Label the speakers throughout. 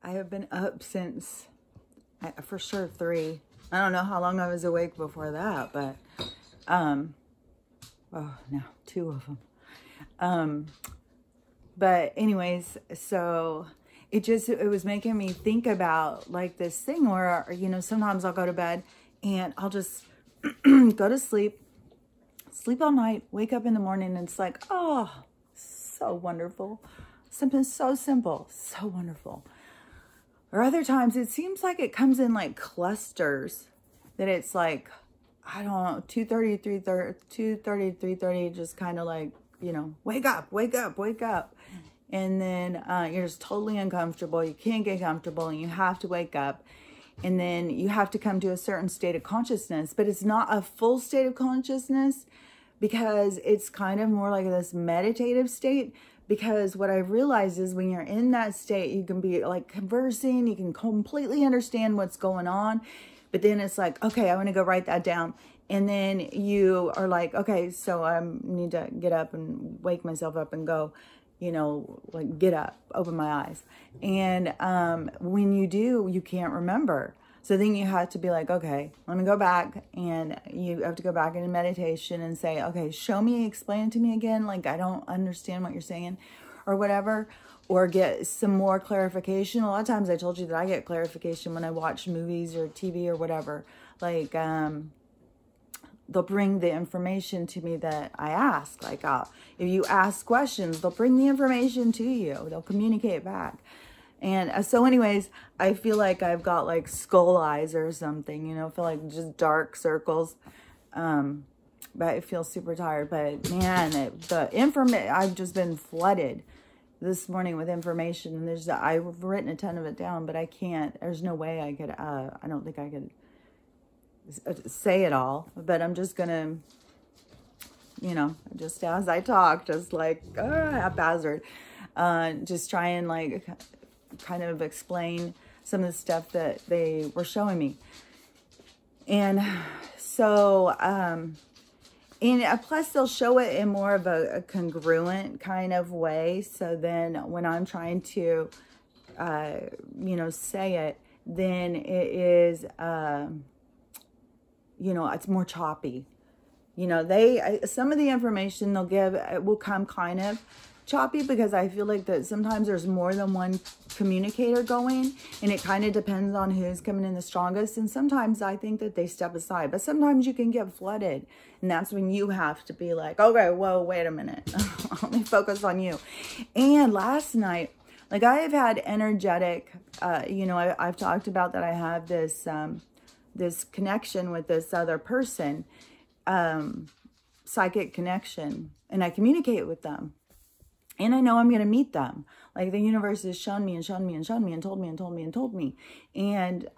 Speaker 1: I have been up since, for sure, 3. I don't know how long I was awake before that, but, oh, no, 2 of them. But anyways, so it was making me think about like this thing where, you know, sometimes I'll go to bed and I'll just go to sleep all night, wake up in the morning, and it's like, oh, so wonderful. Something so simple, so wonderful. Or other times it seems like it comes in like clusters, that it's like, I don't know, 2:30, 3:30, just kind of like, you know, wake up, wake up, wake up. And then you're just totally uncomfortable. You can't get comfortable and you have to wake up. And then you have to come to a certain state of consciousness, but it's not a full state of consciousness, because it's kind of more like this meditative state. Because what I realized is when you're in that state, you can be like conversing, you can completely understand what's going on. But then it's like, okay, I want to go write that down. And then you are like, okay, so I need to get up and wake myself up and go, you know, like get up, open my eyes. And when you do, you can't remember. So then you have to be like, okay, let me go back. And you have to go back into meditation and say, okay, show me, explain it to me again. Like, I don't understand what you're saying or whatever, or get some more clarification. A lot of times I told you that I get clarification when I watch movies or TV or whatever. Like, they'll bring the information to me that I ask. Like, if you ask questions, they'll bring the information to you. They'll communicate back. And so anyways, I feel like I've got like skull eyes or something, you know, I feel like just dark circles. But I feel super tired. But man, I've just been flooded this morning with information. And I've written a ton of it down, but I can't, there's no way I could, I don't think I could say it all. But I'm just going to, you know, just as I talk, just like haphazard, just try and like kind of explain some of the stuff that they were showing me. And so, and plus they'll show it in more of a congruent kind of way. So then when I'm trying to, you know, say it, then it is, you know, it's more choppy. You know, some of the information they'll give, it will come kind of choppy, because I feel like that sometimes there's more than one communicator going, and it kind of depends on who's coming in the strongest. And sometimes I think that they step aside, but sometimes you can get flooded, and that's when you have to be like, okay, whoa, wait a minute. Let me focus on you. And last night, like, I have had energetic, you know, I've talked about that I have this, this connection with this other person, psychic connection, and I communicate with them. And I know I'm going to meet them. Like, the universe has shown me and shown me and shown me and told me and told me and told me. And,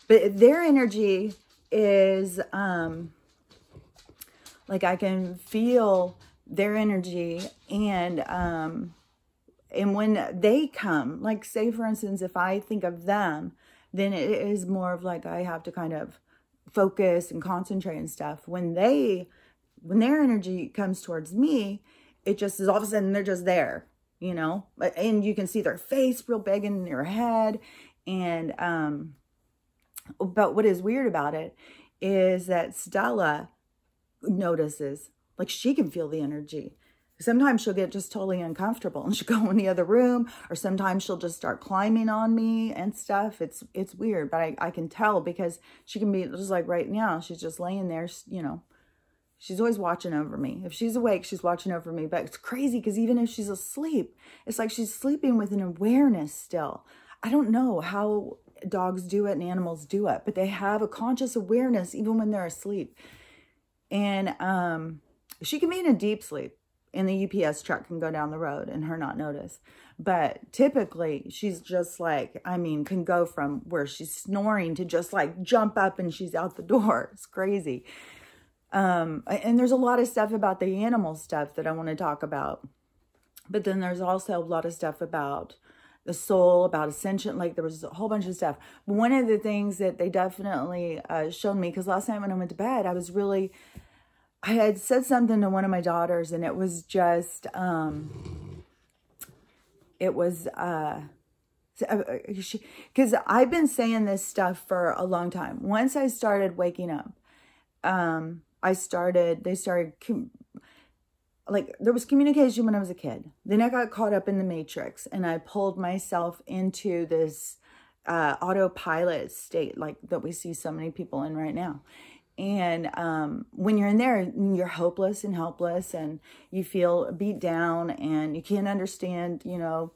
Speaker 1: but their energy is, like, I can feel their energy. And when they come, like, say, for instance, if I think of them, then it is more of like, I have to kind of focus and concentrate and stuff. When their energy comes towards me, it just is all of a sudden they're just there, you know, and you can see their face real big in your head. And, but what is weird about it is that Stella notices, like, she can feel the energy. Sometimes she'll get just totally uncomfortable and she'll go in the other room, or sometimes she'll just start climbing on me and stuff. It's weird, but I can tell, because she can be just like right now, she's just laying there, you know. She's always watching over me. If she's awake, she's watching over me. But it's crazy, because even if she's asleep, it's like she's sleeping with an awareness still. I don't know how dogs do it and animals do it, but they have a conscious awareness even when they're asleep. And she can be in a deep sleep, and the UPS truck can go down the road and her not notice. But typically, she's just like, I mean, can go from where she's snoring to just like jump up and she's out the door. It's crazy. And there's a lot of stuff about the animal stuff that I want to talk about. But then there's also a lot of stuff about the soul, about Ascension. Like, there was a whole bunch of stuff. But one of the things that they definitely showed me, because last night when I went to bed, I had said something to one of my daughters, and it was just, it was Because I've been saying this stuff for a long time. Once I started waking up, there was communication when I was a kid. Then I got caught up in the matrix and I pulled myself into this autopilot state like that we see so many people in right now. And when you're in there, you're hopeless and helpless and you feel beat down and you can't understand, you know.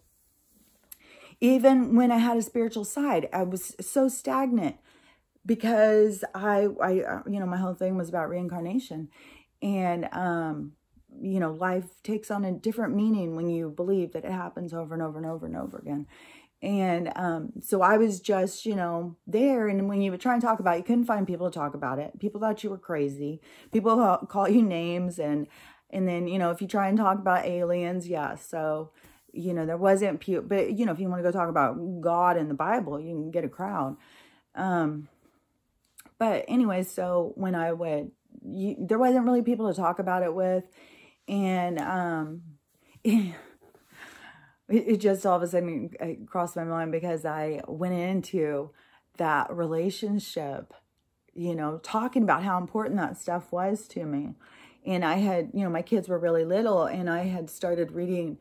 Speaker 1: Even when I had a spiritual side, I was so stagnant because I you know, my whole thing was about reincarnation. And, you know, life takes on a different meaning when you believe that it happens over and over and over and over again. And so I was just, you know, there. And when you would try and talk about it, you couldn't find people to talk about it. People thought you were crazy. People call you names. And then, you know, if you try and talk about aliens, yeah. So, you know, there wasn't pure, but, you know, if you want to go talk about God and the Bible, you can get a crowd. But anyway, so when I would, there wasn't really people to talk about it with. And it just all of a sudden it crossed my mind because I went into that relationship, you know, talking about how important that stuff was to me. And I had, you know, my kids were really little and I had started reading.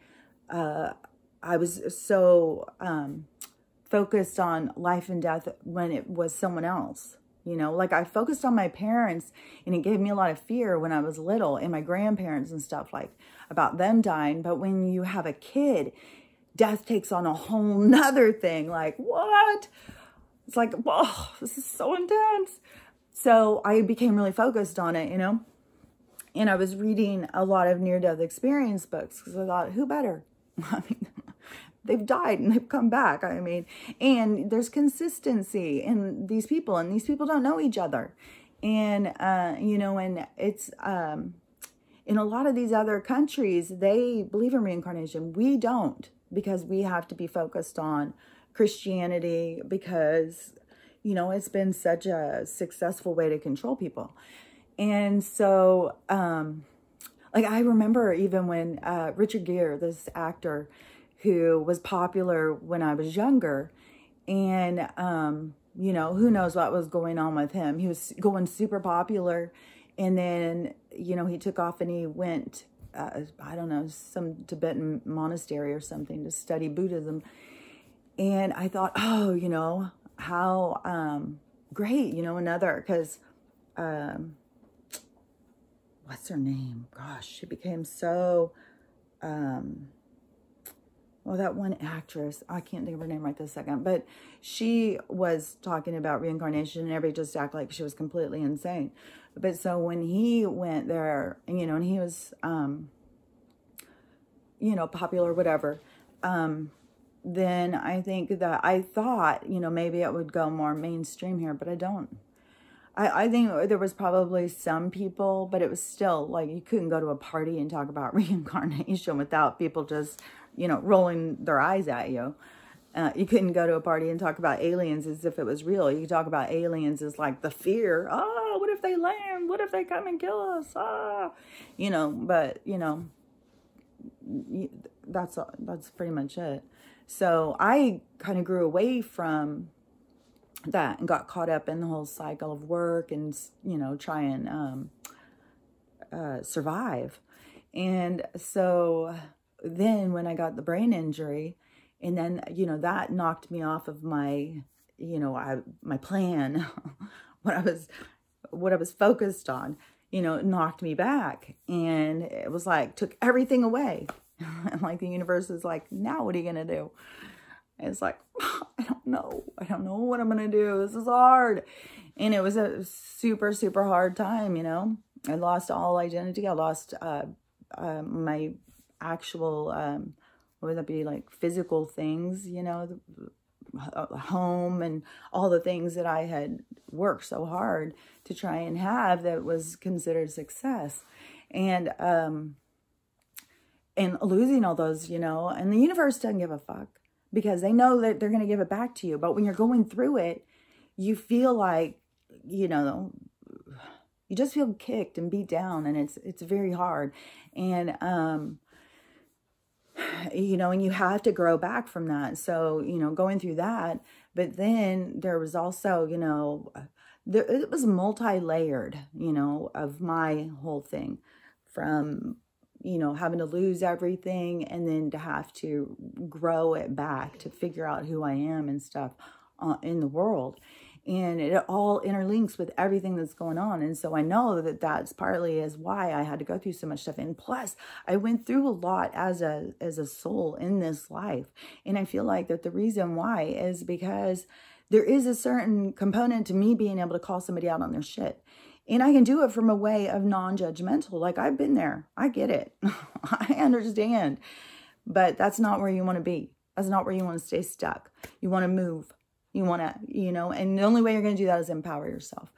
Speaker 1: I was so focused on life and death when it was someone else. You know, like I focused on my parents and it gave me a lot of fear when I was little and my grandparents and stuff like about them dying. But when you have a kid, death takes on a whole nother thing. Like, what? It's like, whoa, this is so intense. So I became really focused on it, you know, and I was reading a lot of near-death experience books because I thought, who better? I mean, they've died and they've come back. I mean, and there's consistency in these people and these people don't know each other. And, you know, and it's, in a lot of these other countries, they believe in reincarnation. We don't, because we have to be focused on Christianity because, you know, it's been such a successful way to control people. And so, like, I remember even when Richard Gere, this actor who was popular when I was younger, and, you know, who knows what was going on with him. He was going super popular, and then, you know, he took off and he went, I don't know, some Tibetan monastery or something to study Buddhism. And I thought, oh, you know, how great, you know, because, what's her name? Gosh, she became so, well, that one actress, I can't think of her name right this second, but she was talking about reincarnation and everybody just acted like she was completely insane. But so when he went there, you know, and he was, you know, popular, whatever, then I think that I thought, you know, maybe it would go more mainstream here, but I don't. I think there was probably some people, but it was still like you couldn't go to a party and talk about reincarnation without people just, you know, rolling their eyes at you. You couldn't go to a party and talk about aliens as if it was real. You could talk about aliens as like the fear. Oh, what if they land? What if they come and kill us? Ah, you know, but, you know, that's pretty much it. So I kind of grew away from that and got caught up in the whole cycle of work and, you know, try and survive. And so then when I got the brain injury, and then, you know, that knocked me off of my, you know, my plan, what I was focused on, you know, it knocked me back. And it was like, took everything away. And like the universe is like, now what are you going to do? And it's like, I don't know. I don't know what I'm going to do. This is hard. And it was a super, super hard time, you know. I lost all identity. I lost my actual, what would that be, like physical things, you know, the home and all the things that I had worked so hard to try and have that was considered success. And losing all those, you know, and the universe doesn't give a fuck because they know that they're going to give it back to you. But when you're going through it, you feel like, you know, you just feel kicked and beat down, and it's very hard. And you know, and you have to grow back from that. So, you know, going through that, but then there was also, you know, it was multi-layered, you know, of my whole thing, from, you know, having to lose everything and then to have to grow it back to figure out who I am and stuff in the world. And it all interlinks with everything that's going on. And so I know that that's partly is why I had to go through so much stuff. And plus, I went through a lot as a soul in this life. And I feel like that the reason why is because there is a certain component to me being able to call somebody out on their shit. And I can do it from a way of non-judgmental. Like, I've been there. I get it. I understand. But that's not where you want to be. That's not where you want to stay stuck. You want to move. You want to, you know, and the only way you're going to do that is empower yourself.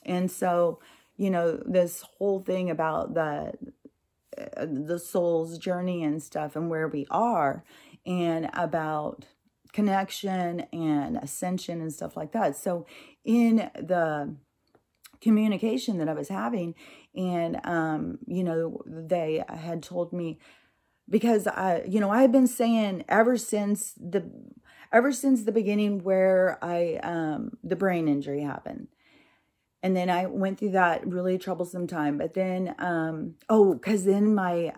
Speaker 1: And so, you know, this whole thing about the soul's journey and stuff and where we are, and about connection and ascension and stuff like that. So in the communication that I was having, and, you know, they had told me, because you know, I had been saying ever since the beginning where the brain injury happened. And then I went through that really troublesome time. But then, because then my,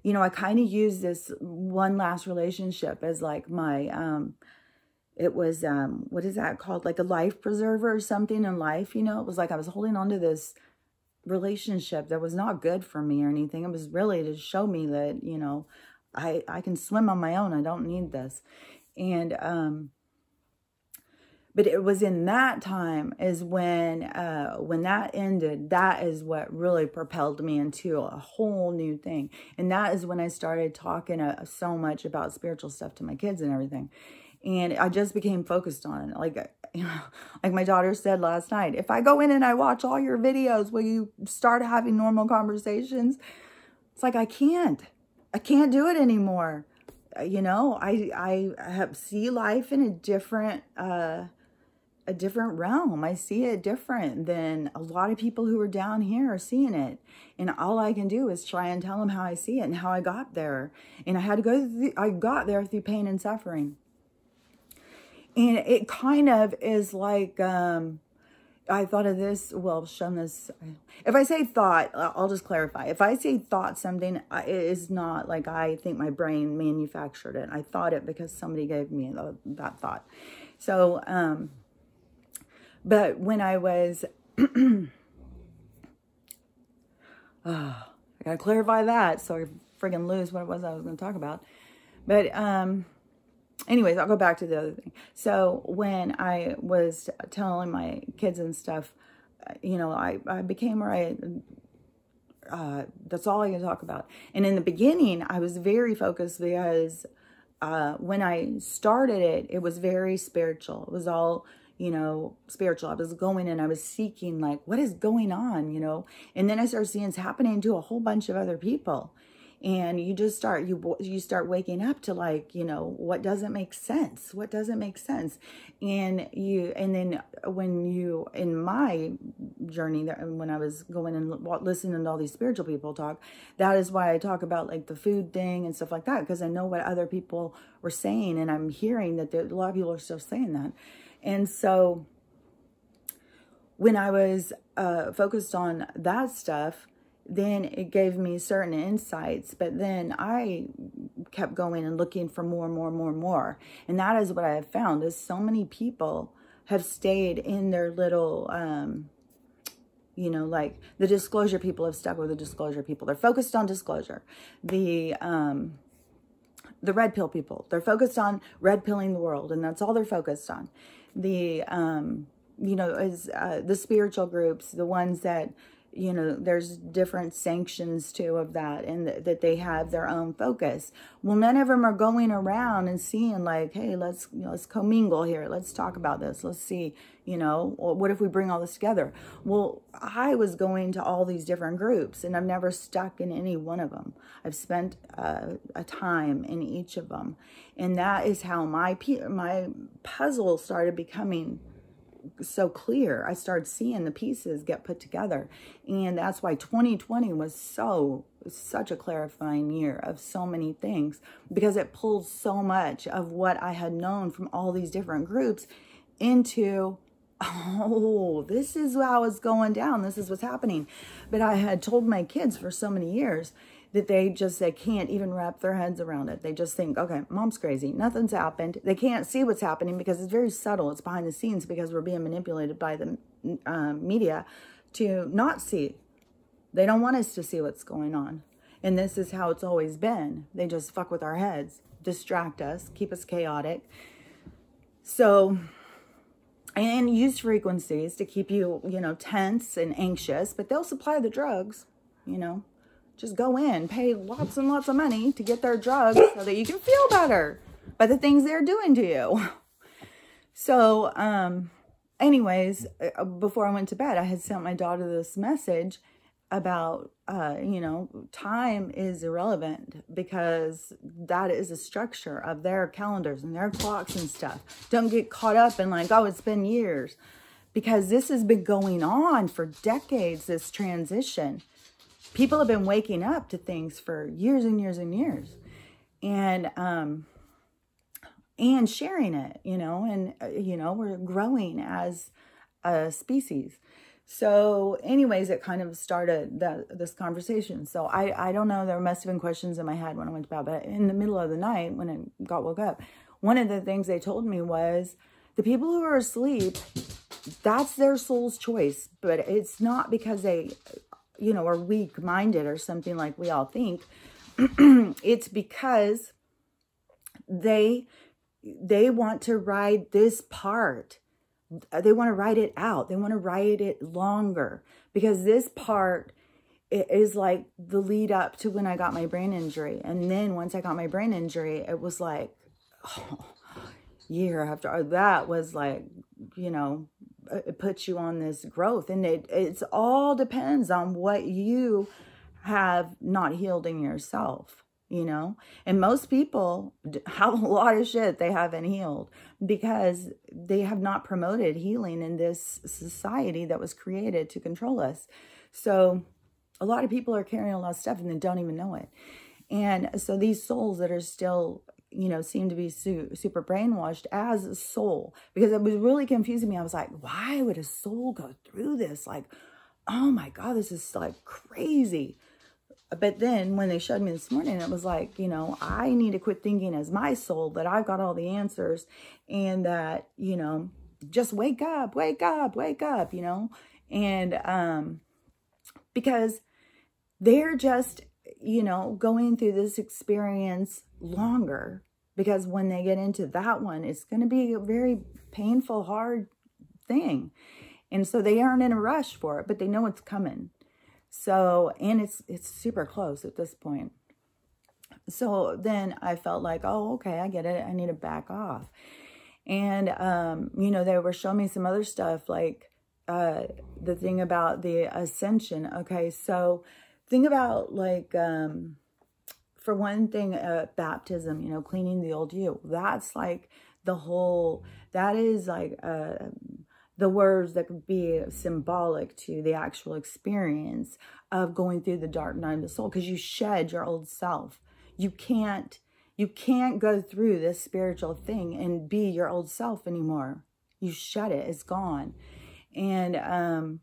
Speaker 1: you know, I kind of used this one last relationship as like my, it was, what is that called? Like a life preserver or something in life, you know? It was like I was holding on to this relationship that was not good for me or anything. It was really to show me that, you know, I can swim on my own. I don't need this. And, but it was in that time is when that ended, that is what really propelled me into a whole new thing. And that is when I started talking so much about spiritual stuff to my kids and everything. And I just became focused on it. Like, you know, like my daughter said last night, if I go in and I watch all your videos, will you start having normal conversations? It's like, I can't do it anymore. You know, I see life in a different realm. I see it different than a lot of people who are down here are seeing it. And all I can do is try and tell them how I see it and how I got there. And I had to go I got there through pain and suffering. And it kind of is like, I thought of this, well, shown this. If I say thought, I'll just clarify. If I say thought something, it is not like I think my brain manufactured it. I thought it because somebody gave me that thought. So, but when I was, I gotta clarify that so I friggin' lose what it was I was going to talk about. But, anyways, I'll go back to the other thing. So when I was telling my kids and stuff, you know, I became where that's all I can talk about. And in the beginning, I was very focused because when I started it, it was very spiritual. It was all, you know, spiritual. I was going and I was seeking, like, what is going on, you know? And then I started seeing it's happening to a whole bunch of other people. And you just start, you start waking up to, like, you know, what doesn't make sense? What doesn't make sense? And then when you, in my journey, when I was going and listening to all these spiritual people talk, that is why I talk about, like, the food thing and stuff like that, because I know what other people were saying, and I'm hearing that a lot of people are still saying that. And so when I was focused on that stuff, then it gave me certain insights, but then I kept going and looking for more and more and more and more. And that is what I have found, is so many people have stayed in their little, you know, like the disclosure people have stuck with the disclosure people. They're focused on disclosure. The red pill people, they're focused on red pilling the world, and that's all they're focused on. The, you know, is the spiritual groups, the ones that, you know, there's different sanctions too of that, and that they have their own focus. Well, none of them are going around and seeing, like, hey, let's commingle here. Let's talk about this. Let's see, you know, what if we bring all this together? Well, I was going to all these different groups, and I've never stuck in any one of them. I've spent a time in each of them, and that is how my puzzle started becoming so clear. I started seeing the pieces get put together, and that's why 2020 was so such a clarifying year of so many things, because it pulled so much of what I had known from all these different groups into, oh, this is how it's going down. This is what's happening. But I had told my kids for so many years that they can't even wrap their heads around it. They just think, okay, mom's crazy. Nothing's happened. They can't see what's happening because it's very subtle. It's behind the scenes because we're being manipulated by the media to not see. They don't want us to see what's going on. And this is how it's always been. They just fuck with our heads, distract us, keep us chaotic. So, and use frequencies to keep you, tense and anxious, but they'll supply the drugs, Just go in, pay lots and lots of money to get their drugs so that you can feel better by the things they're doing to you. So, anyways, before I went to bed, I had sent my daughter this message about, time is irrelevant, because that is a structure of their calendars and their clocks and stuff. Don't get caught up in like, oh, it's been years, because this has been going on for decades, this transition. People have been waking up to things for years and years and years, and sharing it, we're growing as a species. So anyways, it kind of started this conversation. So I don't know, there must have been questions in my head when I went to bed, but in the middle of the night when I woke up, one of the things they told me was the people who are asleep, that's their soul's choice, but it's not because they, are weak-minded or something like we all think. It's because they want to ride this part. They want to ride it out. They want to ride it longer, because this part is like the lead up to when I got my brain injury. And then once I got my brain injury, it was like, year after that was like, it puts you on this growth. And it's all depends on what you have not healed in yourself. And most people have a lot of shit they haven't healed because they have not promoted healing in this society that was created to control us. So a lot of people are carrying a lot of stuff and they don't even know it. And so these souls that are still, seem to be super brainwashed as a soul, because it was really confusing me. I was like, why would a soul go through this? Like, oh my God, this is like crazy. But then when they showed me this morning, it was like, I need to quit thinking as my soul that I've got all the answers, and that, just wake up, and because they're just, going through this experience longer, because when they get into that one, it's going to be a very painful, hard thing. And so they aren't in a rush for it, but they know it's coming. So, and it's super close at this point. So then I felt like, oh, okay, I get it. I need to back off. And, they were showing me some other stuff, like the thing about the Ascension. Okay, so think about like, for one thing, baptism, cleaning the old you. That's like that is like the words that could be symbolic to the actual experience of going through the dark night of the soul, because you shed your old self. You can't go through this spiritual thing and be your old self anymore. You shed it. It's gone. And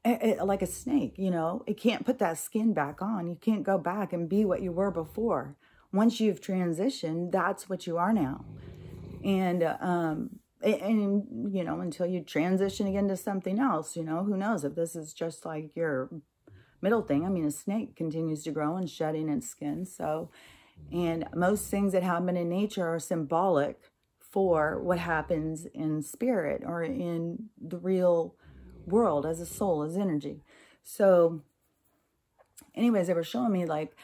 Speaker 1: like a snake, it can't put that skin back on. You can't go back and be what you were before. Once you've transitioned, that's what you are now. And until you transition again to something else, who knows if this is just like your middle thing. I mean, a snake continues to grow and shedding its skin. So, and most things that happen in nature are symbolic for what happens in spirit or in the real world as a soul, as energy. So anyways, they were showing me like,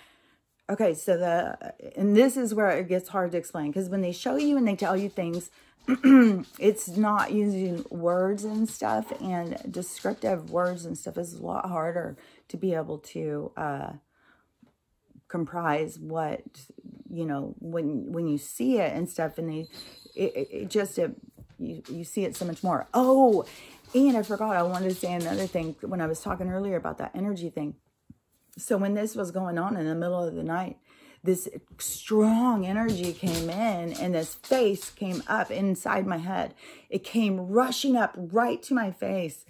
Speaker 1: okay, so and this is where it gets hard to explain, because when they show you and they tell you things, it's not using words and stuff, and descriptive words and stuff is a lot harder to be able to comprise what, when you see it and stuff, and you see it so much more. Oh, and I forgot, I wanted to say another thing when I was talking earlier about that energy thing. So when this was going on in the middle of the night, this strong energy came in, and this face came up inside my head. It came rushing up right to my face.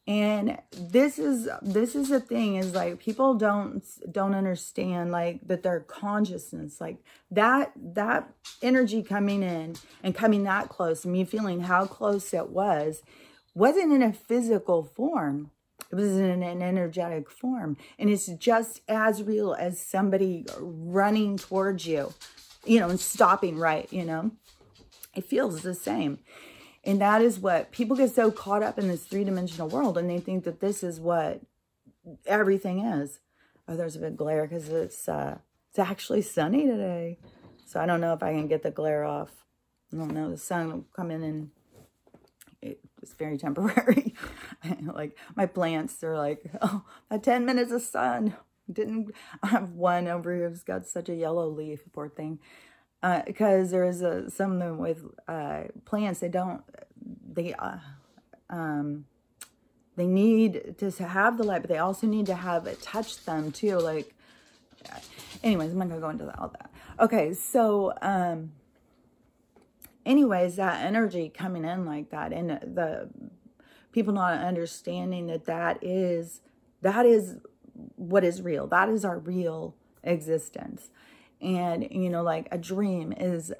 Speaker 1: And this is the thing, is like, people don't understand, like, that their consciousness, like that energy coming in and coming that close, and me feeling how close it wasn't in a physical form. It was in an energetic form. And it's just as real as somebody running towards you, you know, and stopping right, you know. It feels the same. And that is what people get so caught up in, this three-dimensional world, and they think that this is what everything is. Oh, there's a big glare because it's actually sunny today. So I don't know if I can get the glare off. I don't know. The sun will come in, and it's very temporary. Like, my plants, they're like, oh, 10 minutes of sun. I have one over here who's got such a yellow leaf, poor thing. Because there's some with plants, they need to have the light, but they also need to have it touch them too. Like, anyways, I'm not gonna go into all that. Okay, so anyways, that energy coming in like that, and the people not understanding that is what is real. That is our real existence. And, you know, like, a dream is,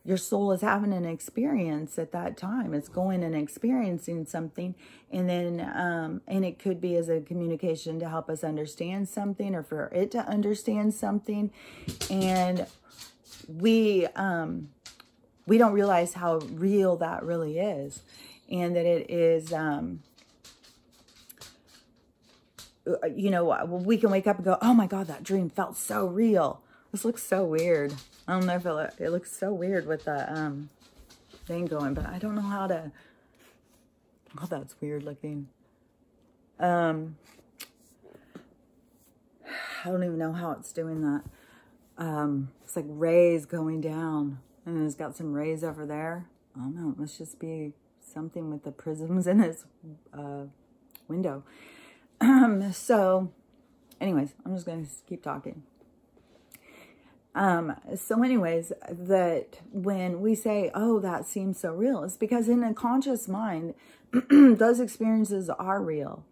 Speaker 1: your soul is having an experience at that time. It's going and experiencing something. And then, and it could be as a communication to help us understand something, or for it to understand something. And we don't realize how real that really is. And that it is, you know, we can wake up and go, oh my God, that dream felt so real. This looks so weird. I don't know if it looks so weird with the thing going, but I don't know how to. Oh, that's weird looking. I don't even know how it's doing that. It's like rays going down, and it's got some rays over there. I don't know. It must just be something with the prisms in this window. So anyways, I'm just going to keep talking. So anyways, that when we say, oh, that seems so real, it's because in a conscious mind, those experiences are real.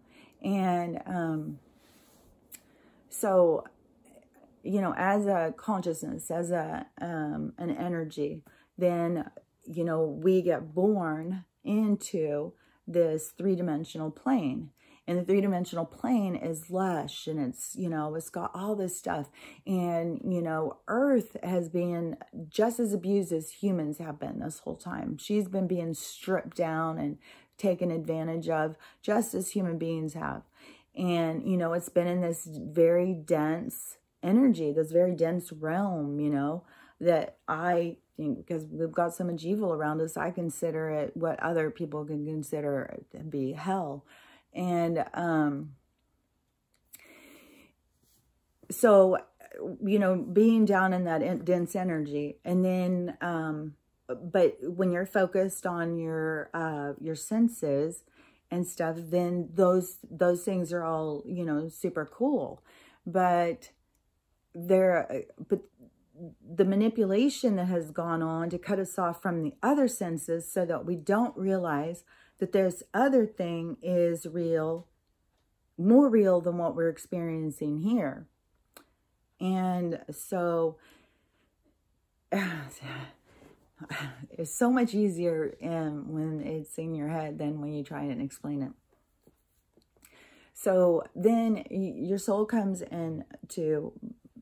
Speaker 1: And, so, you know, as a consciousness, as an energy, then, you know, we get born into this three-dimensional plane. And the three-dimensional plane is lush, and it's, you know, it's got all this stuff. And, you know, Earth has been just as abused as humans have been this whole time. She's been being stripped down and taken advantage of, just as human beings have. And, you know, it's been in this very dense energy, this very dense realm, you know, that I think, because we've got so much evil around us, I consider it what other people can consider to be hell. And, so, you know, being down in that dense energy, and then, but when you're focused on your senses and stuff, then those things are all, you know, super cool. But but the manipulation that has gone on to cut us off from the other senses, so that we don't realize that this other thing is real, more real than what we're experiencing here. And so it's so much easier when it's in your head than when you try and explain it. So then your soul comes into,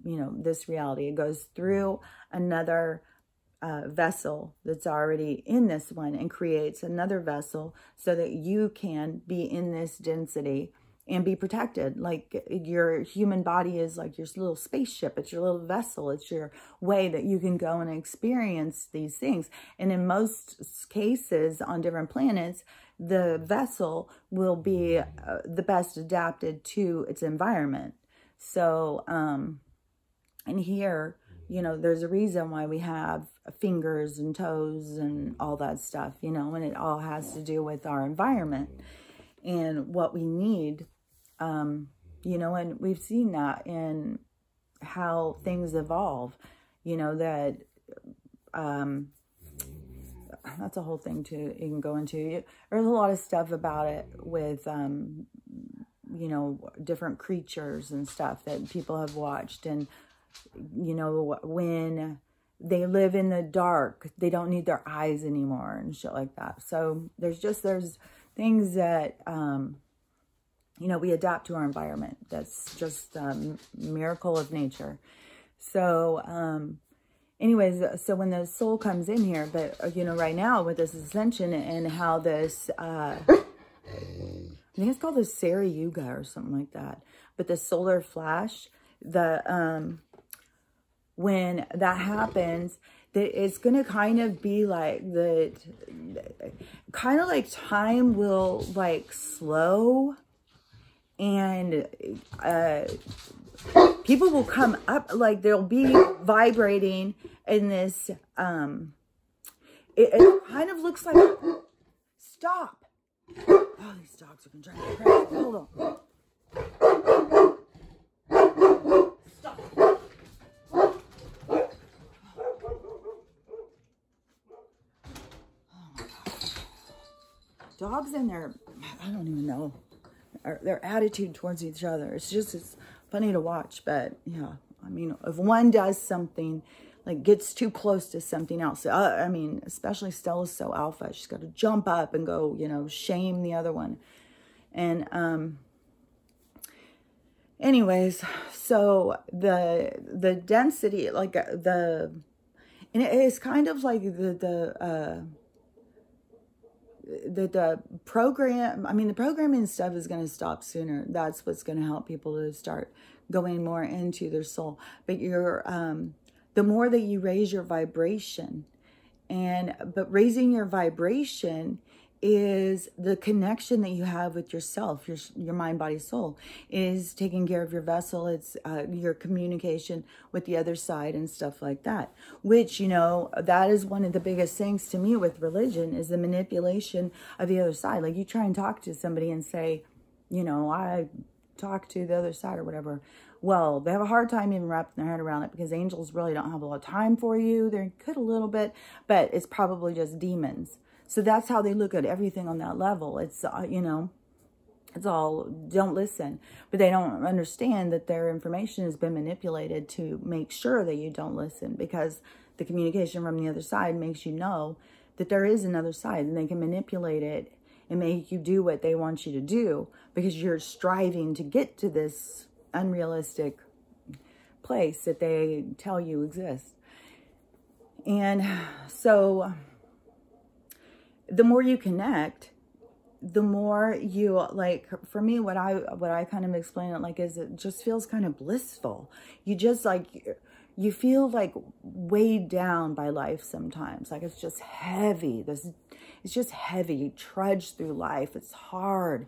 Speaker 1: you know, this reality. It goes through another vessel that's already in this one, and creates another vessel so that you can be in this density and be protected. Like, your human body is like your little spaceship. It's your little vessel. It's your way that you can go and experience these things. And in most cases on different planets, the vessel will be the best adapted to its environment. So, and here, you know, there's a reason why we have fingers and toes and all that stuff, you know, and it all has to do with our environment and what we need you know, and we've seen that in how things evolve, you know, that, that's a whole thing too you can go into. There's a lot of stuff about it with, you know, different creatures and stuff that people have watched. And, you know, when they live in the dark, they don't need their eyes anymore and shit like that. So there's things that, you know, we adapt to our environment. That's just a miracle of nature. So, anyways, so when the soul comes in here, but, you know, right now with this ascension and how this, I think it's called the Sari Yuga or something like that. But the solar flash, when that happens, it's going to kind of be like kind of like time will like slow, and people will come up, like they'll be vibrating in this, it kind of looks like, stop. Oh, these dogs are going to drive me crazy. Hold on. Stop. Dogs and their, I don't even know, their attitude towards each other. It's funny to watch, but yeah, I mean, if one does something, like gets too close to something else, I mean, especially Stella's so alpha, she's got to jump up and go, you know, shame the other one. And, anyways, so the density, like and it's kind of like the program, I mean, the programming stuff is going to stop sooner. That's what's going to help people to start going more into their soul. But the more that you raise your vibration, but raising your vibration is the connection that you have with yourself, your mind, body, soul, is taking care of your vessel. It's your communication with the other side and stuff like that, which, you know, that is one of the biggest things to me with religion, is the manipulation of the other side. Like, you try and talk to somebody and say, you know, I talk to the other side or whatever. Well, they have a hard time even wrapping their head around it, because angels really don't have a lot of time for you. They could a little bit, but it's probably just demons. So that's how they look at everything on that level. It's, you know, it's all, don't listen. But they don't understand that their information has been manipulated to make sure that you don't listen, because the communication from the other side makes you know that there is another side, and they can manipulate it and make you do what they want you to do, because you're striving to get to this unrealistic place that they tell you exists. And so the more you connect, the more you, like, for me, what I kind of explain it like is, it just feels kind of blissful. You just, like, you feel like weighed down by life sometimes. Like, it's just heavy. It's just heavy. You trudge through life. It's hard.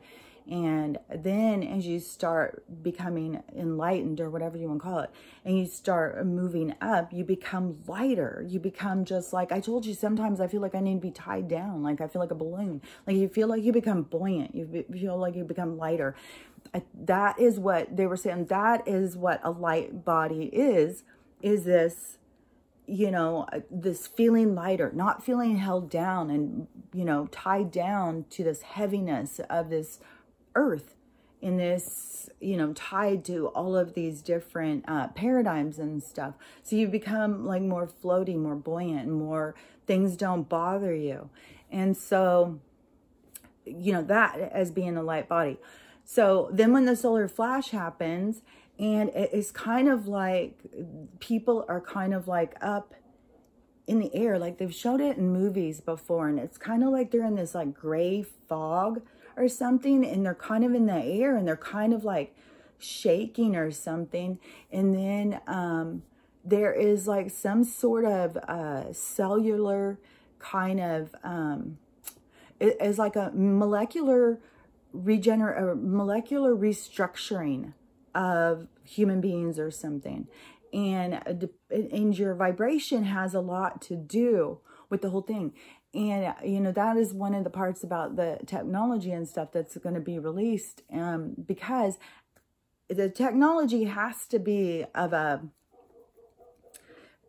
Speaker 1: And then as you start becoming enlightened, or whatever you want to call it, and you start moving up, you become lighter. You become just like, I told you, sometimes I feel like I need to be tied down. Like, I feel like a balloon. Like, you feel like you become buoyant. You feel like you become lighter. That is what they were saying. That is what a light body is this, you know, this feeling lighter, not feeling held down and, you know, tied down to this heaviness of this earth, in this, you know, tied to all of these different paradigms and stuff. So you become like more floaty, more buoyant, more things don't bother you. And so, you know, that as being a light body. So then when the solar flash happens, and it's kind of like people are kind of like up in the air, like they've showed it in movies before, and it's kind of like they're in this like gray fog or something, and they're kind of in the air, and they're kind of like shaking or something. And then there is like some sort of cellular kind of, it is like a molecular restructuring of human beings or something. And your vibration has a lot to do with the whole thing. And, you know, that is one of the parts about the technology and stuff that's going to be released, because the technology has to be of a,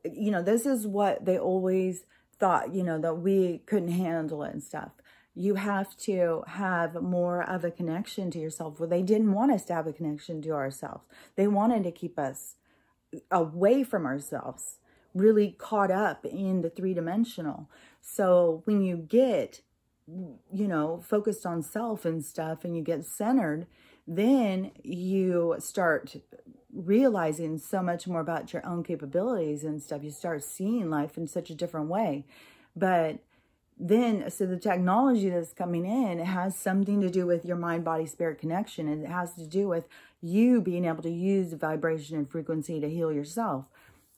Speaker 1: you know, this is what they always thought, you know, that we couldn't handle it and stuff. You have to have more of a connection to yourself. Well, they didn't want us to have a connection to ourselves. They wanted to keep us away from ourselves, really caught up in the three-dimensional. So when you get, you know, focused on self and stuff, and you get centered, then you start realizing so much more about your own capabilities and stuff. You start seeing life in such a different way. But then, so the technology that's coming in, it has something to do with your mind, body, spirit connection. And it has to do with you being able to use the vibration and frequency to heal yourself.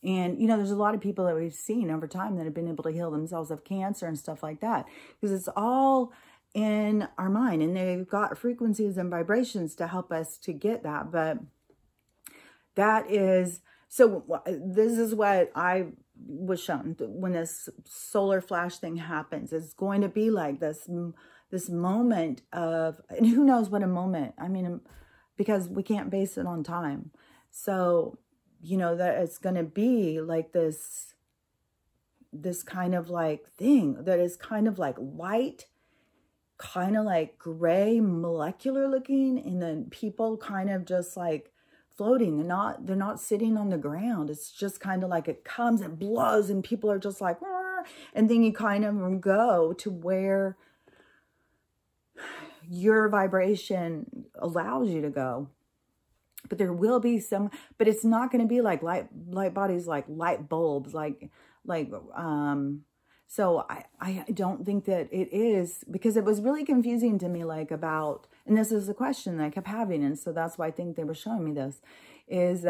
Speaker 1: And, you know, there's a lot of people that we've seen over time that have been able to heal themselves of cancer and stuff like that. Because it's all in our mind. And they've got frequencies and vibrations to help us to get that. But that is, so this is what I was shown when this solar flash thing happens. It's going to be like this moment of, and who knows what a moment, I mean, because we can't base it on time. So, you know, that it's going to be like this kind of like thing that is kind of like white, kind of like gray, molecular looking. And then people kind of just like floating. They're not sitting on the ground. It's just kind of like it comes and blows and people are just like, "Rrr," and then you kind of go to where your vibration allows you to go. But there will be some, but it's not going to be like light bodies, like light bulbs, so I don't think that it is, because it was really confusing to me, like about, and this is a question that I kept having. And so that's why I think they were showing me this, is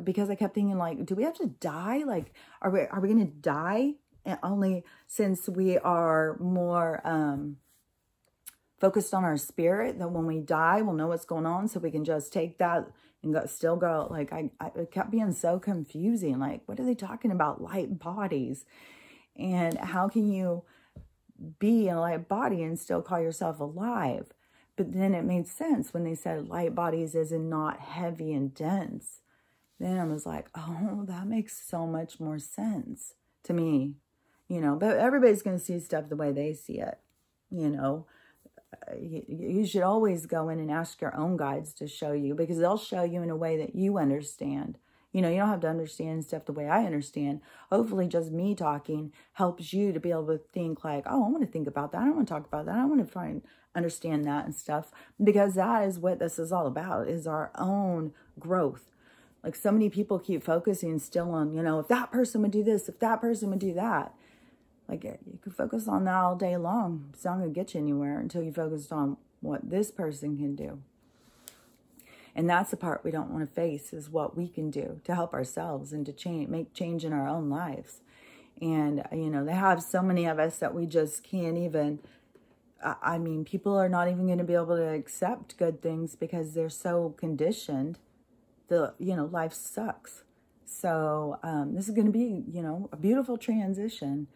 Speaker 1: because I kept thinking, like, do we have to die? Like, are we going to die? And only since we are more focused on our spirit, that when we die, we'll know what's going on. So we can just take that and still go. Like, it kept being so confusing. Like, what are they talking about? Light bodies. And how can you be in a light body and still call yourself alive? But then it made sense when they said light bodies as in not heavy and dense. Then I was like, oh, that makes so much more sense to me. You know, but everybody's going to see stuff the way they see it. You know, you should always go in and ask your own guides to show you, because they'll show you in a way that you understand. You know, you don't have to understand stuff the way I understand. Hopefully just me talking helps you to be able to think like, oh, I want to think about that. I want to talk about that. I want to understand that and stuff. Because that is what this is all about, is our own growth. Like, so many people keep focusing still on, you know, if that person would do this, if that person would do that. Like, you can focus on that all day long. It's not going to get you anywhere until you focus on what this person can do. And that's the part we don't want to face, is what we can do to help ourselves and to make change in our own lives. And, you know, they have so many of us that we just can't even, I mean, people are not even going to be able to accept good things because they're so conditioned. You know, life sucks. So this is going to be, you know, a beautiful transition.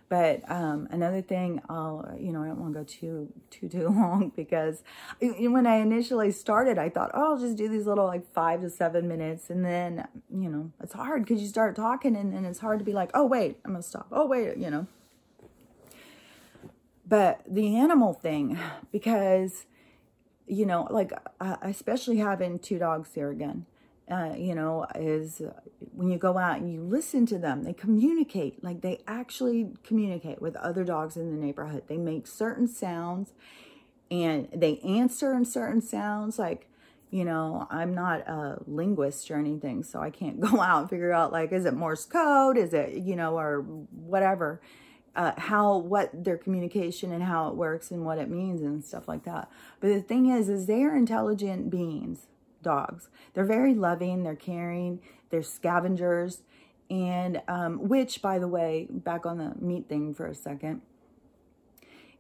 Speaker 1: But another thing, you know, I don't want to go too long, because when I initially started, I thought, oh, I'll just do these little like 5 to 7 minutes. And then, you know, it's hard because you start talking and then it's hard to be like, oh, wait, I'm going to stop. Oh, wait, you know. But the animal thing, because, you know, like especially having 2 dogs here again, you know, is when you go out and you listen to them, they communicate, like they actually communicate with other dogs in the neighborhood. They make certain sounds and they answer in certain sounds. Like, you know, I'm not a linguist or anything, so I can't go out and figure out, like, is it Morse code? Is it, you know, or whatever, what their communication and how it works and what it means and stuff like that. But the thing is they are intelligent beings. Dogs. They're very loving, they're caring, they're scavengers, and which, by the way, back on the meat thing for a second,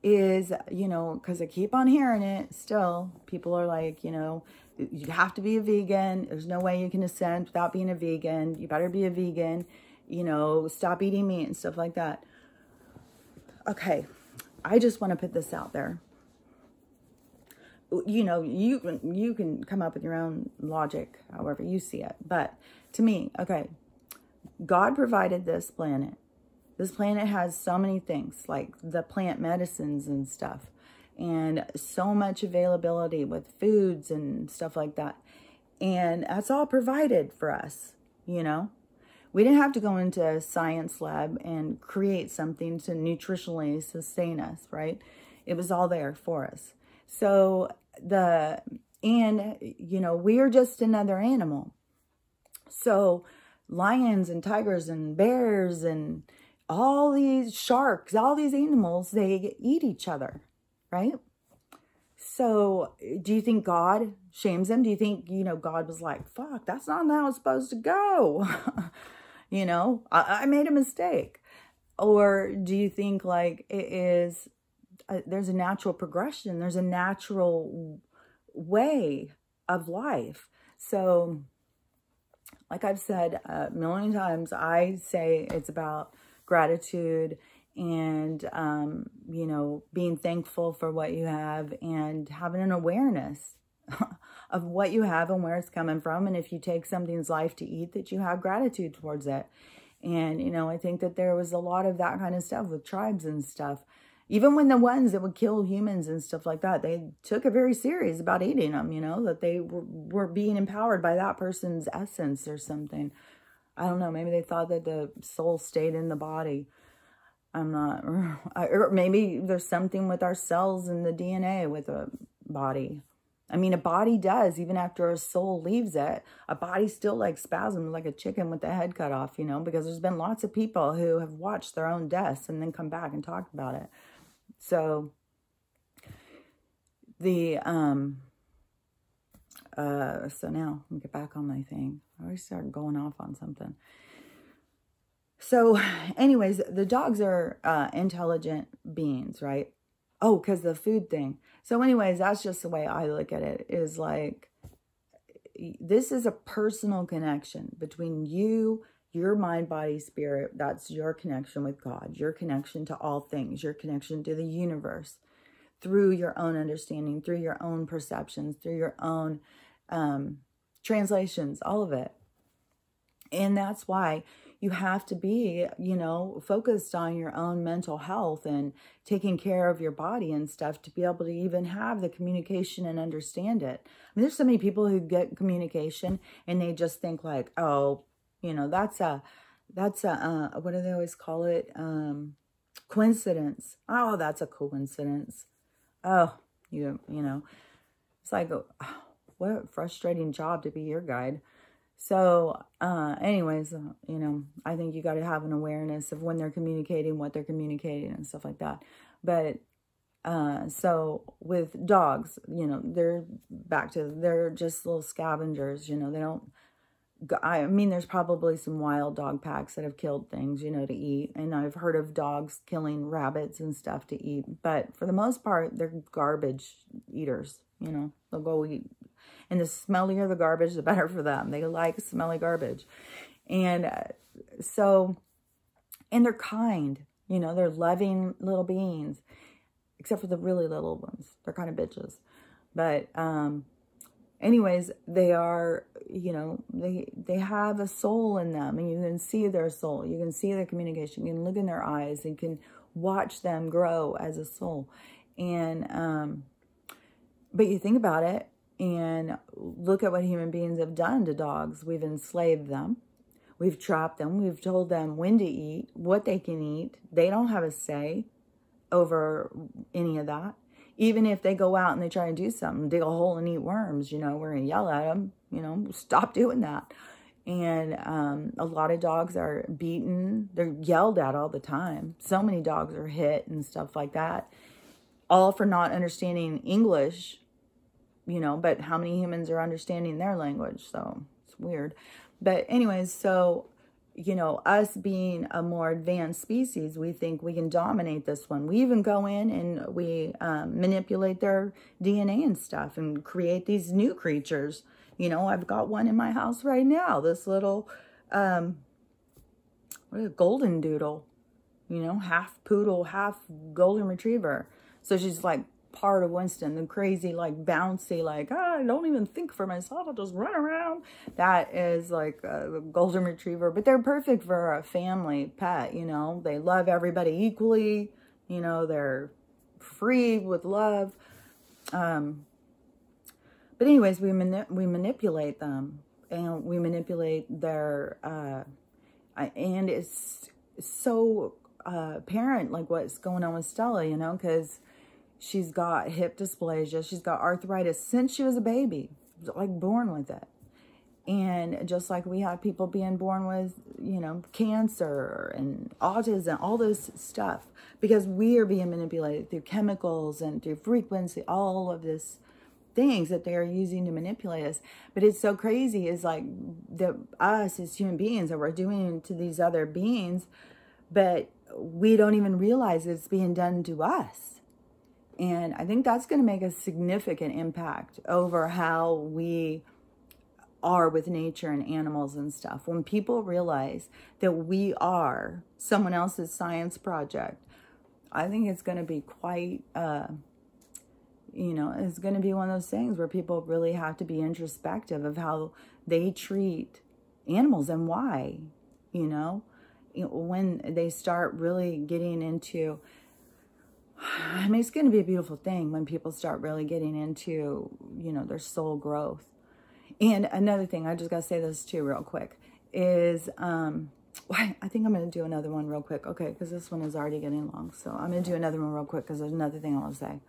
Speaker 1: is, you know, because I keep on hearing it still, people are like, you know, you have to be a vegan, there's no way you can ascend without being a vegan, you better be a vegan, you know, stop eating meat and stuff like that. Okay, I just want to put this out there. you know, you can come up with your own logic, however you see it. But to me, okay, God provided this planet. This planet has so many things, like the plant medicines and stuff, and so much availability with foods and stuff like that. And that's all provided for us, you know. We didn't have to go into a science lab and create something to nutritionally sustain us, right? It was all there for us. So you know, we are just another animal. So lions and tigers and bears and all these sharks, all these animals, they eat each other, right? So do you think God shames them? Do you think, you know, God was like, fuck, that's not how it's supposed to go? You know, I made a mistake. Or do you think like it is, there's a natural progression. There's a natural way of life. So like I've said a million times, I say it's about gratitude and, you know, being thankful for what you have and having an awareness of what you have and where it's coming from. And if you take something's life to eat, that you have gratitude towards it. And, you know, I think that there was a lot of that kind of stuff with tribes and stuff. Even when the ones that would kill humans and stuff like that, they took it very serious about eating them, you know, that they were being empowered by that person's essence or something. I don't know. Maybe they thought that the soul stayed in the body. I'm not, or maybe there's something with our cells and the DNA with a body. I mean, a body does, even after a soul leaves it, a body still like spasms like a chicken with the head cut off, you know, because there's been lots of people who have watched their own deaths and then come back and talked about it. So so now let me get back on my thing. I always start going off on something. So anyways, the dogs are intelligent beings, right? Oh, because the food thing. So anyways, that's just the way I look at it, is like, this is a personal connection between you, your mind, body, spirit. That's your connection with God, your connection to all things, your connection to the universe through your own understanding, through your own perceptions, through your own translations, all of it. And that's why you have to be, you know, focused on your own mental health and taking care of your body and stuff to be able to even have the communication and understand it. I mean, there's so many people who get communication and they just think like, oh, you know, that's a what do they always call it? Coincidence. Oh, that's a coincidence. Oh, you know, it's like, oh, what a frustrating job to be your guide. So, anyways, you know, I think you got to have an awareness of when they're communicating, what they're communicating and stuff like that. But, so with dogs, you know, they're just little scavengers, you know, they don't, I mean, there's probably some wild dog packs that have killed things, you know, to eat. And I've heard of dogs killing rabbits and stuff to eat. But for the most part, they're garbage eaters, you know, they'll go eat. And the smellier the garbage, the better for them. They like smelly garbage. And so, and they're kind, you know, they're loving little beings, except for the really little ones. They're kind of bitches. But anyways, they are, you know, they have a soul in them, and you can see their soul. You can see their communication. You can look in their eyes and can watch them grow as a soul. And, but you think about it, and look at what human beings have done to dogs. We've enslaved them. We've trapped them. We've told them when to eat, what they can eat. They don't have a say over any of that. Even if they go out and they try and do something, dig a hole and eat worms, you know, we're going to yell at them, you know, stop doing that. And a lot of dogs are beaten. They're yelled at all the time. So many dogs are hit and stuff like that, all for not understanding English. You know, but how many humans are understanding their language? So it's weird. But anyways, so, you know, us being a more advanced species, we think we can dominate this one. We even go in and we manipulate their DNA and stuff and create these new creatures. You know, I've got one in my house right now. This little, what is it, golden doodle, you know, half poodle, half golden retriever. So she's like part of Winston, the crazy, like, bouncy, like, I don't even think for myself, I'll just run around. That is like a golden retriever, but they're perfect for a family pet, you know. They love everybody equally, you know, they're free with love. But anyways, we manipulate them, and we manipulate their, and it's so apparent, like, what's going on with Stella, you know, because she's got hip dysplasia. She's got arthritis since she was a baby, like born with it. And just like we have people being born with, you know, cancer and autism, all this stuff, because we are being manipulated through chemicals and through frequency, all of this things that they are using to manipulate us. But it's so crazy, is like us as human beings that we're doing to these other beings, but we don't even realize it's being done to us. And I think that's going to make a significant impact over how we are with nature and animals and stuff. When people realize that we are someone else's science project, I think it's going to be quite, you know, it's going to be one of those things where people really have to be introspective of how they treat animals and why, you know, when they start really getting into, I mean, it's going to be a beautiful thing when people start really getting into, you know, their soul growth. And another thing, I just got to say this too real quick, is, I think I'm going to do another one real quick. Okay, because this one is already getting long. So I'm going to do another one real quick because there's another thing I want to say.